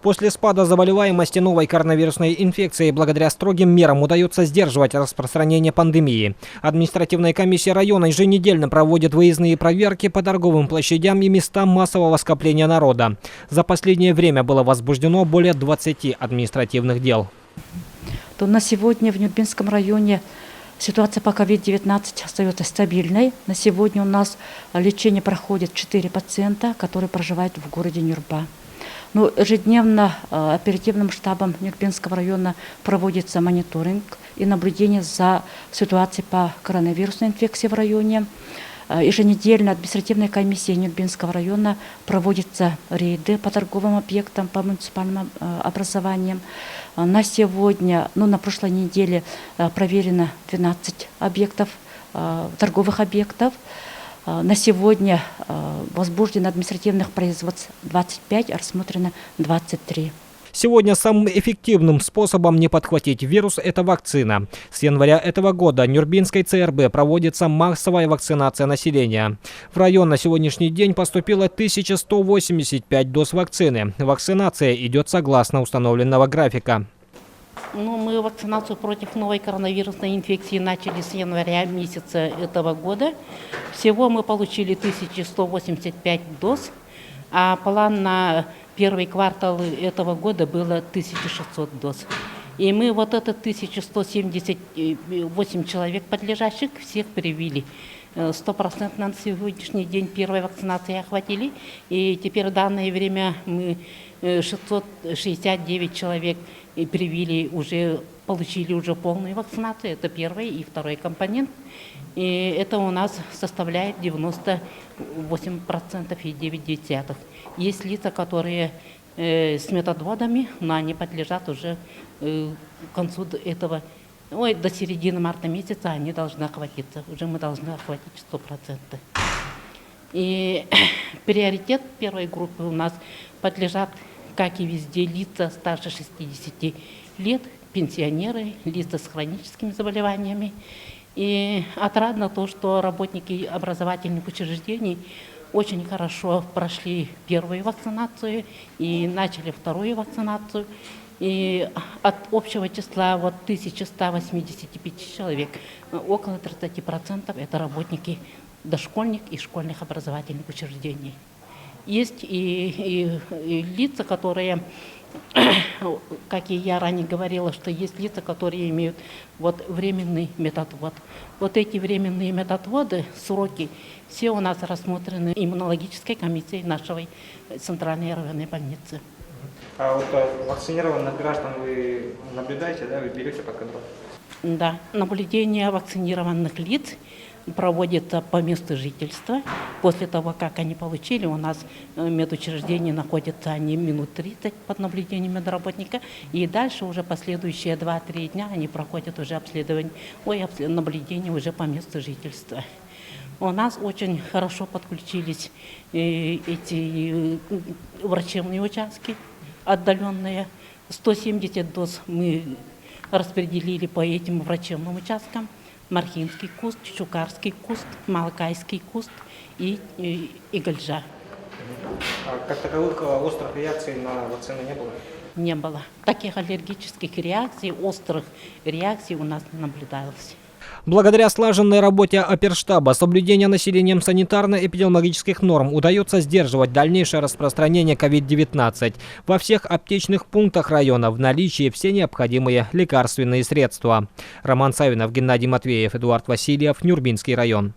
После спада заболеваемости новой коронавирусной инфекцией благодаря строгим мерам удается сдерживать распространение пандемии. Административная комиссия района еженедельно проводит выездные проверки по торговым площадям и местам массового скопления народа. За последнее время было возбуждено более 20 административных дел. На сегодня в Нюрбинском районе ситуация по COVID-19 остается стабильной. На сегодня у нас лечение проходит 4 пациента, которые проживают в городе Нюрба. Ежедневно оперативным штабом Нюрбинского района проводится мониторинг и наблюдение за ситуацией по коронавирусной инфекции в районе. Еженедельно административная комиссия Нюрбинского района проводятся рейды по торговым объектам, по муниципальным образованиям. На сегодня, на прошлой неделе проверено 12 объектов, торговых объектов. На сегодня возбуждено административных производств 25, а рассмотрено 23. Сегодня самым эффективным способом не подхватить вирус – это вакцина. С января этого года Нюрбинской ЦРБ проводится массовая вакцинация населения. В район на сегодняшний день поступило 1185 доз вакцины. Вакцинация идет согласно установленного графика. Мы вакцинацию против новой коронавирусной инфекции начали с января месяца этого года. Всего мы получили 1185 доз, а план на первый квартал этого года было 1600 доз. И мы это 1178 человек подлежащих всех привили. 100% на сегодняшний день первой вакцинации охватили. И теперь в данное время мы 669 человек привили, получили уже полную вакцинацию. Это первый и второй компонент. И это у нас составляет 98,9%. Есть лица, которые с методводами, но они подлежат уже к концу этого. До середины марта месяца они должны охватиться. Уже мы должны охватить 100%. И приоритет первой группы у нас подлежат, как и везде, лица старше 60 лет, пенсионеры, лица с хроническими заболеваниями. И отрадно то, что работники образовательных учреждений очень хорошо прошли первую вакцинацию и начали вторую вакцинацию. И от общего числа 1185 человек около 30% это работники дошкольных и школьных образовательных учреждений. Есть и лица, которые, как и я ранее говорила, что есть лица, которые имеют временный методвод. Эти временные методводы, сроки, все у нас рассмотрены иммунологической комиссией нашей центральной районной больницы. А вакцинированных граждан вы наблюдаете, да, вы берете под контроль? Да, наблюдение вакцинированных лиц проводится по месту жительства. После того, как они получили, у нас в медучреждении находятся они минут 30 под наблюдением медработника. И дальше уже последующие 2-3 дня они проходят уже наблюдение уже по месту жительства. У нас очень хорошо подключились эти врачебные участки отдаленные. 170 доз мы распределили по этим врачебным участкам. Мархинский куст, Чукарский куст, Малакайский куст и Игальжа. А как таковых острых реакций на вакцину не было? Не было. Таких аллергических реакций, острых реакций у нас не наблюдалось. Благодаря слаженной работе оперштаба, соблюдения населением санитарно-эпидемиологических норм удается сдерживать дальнейшее распространение COVID-19. Во всех аптечных пунктах района в наличии все необходимые лекарственные средства. Роман Савинов, Геннадий Матвеев, Эдуард Васильев, Нюрбинский район.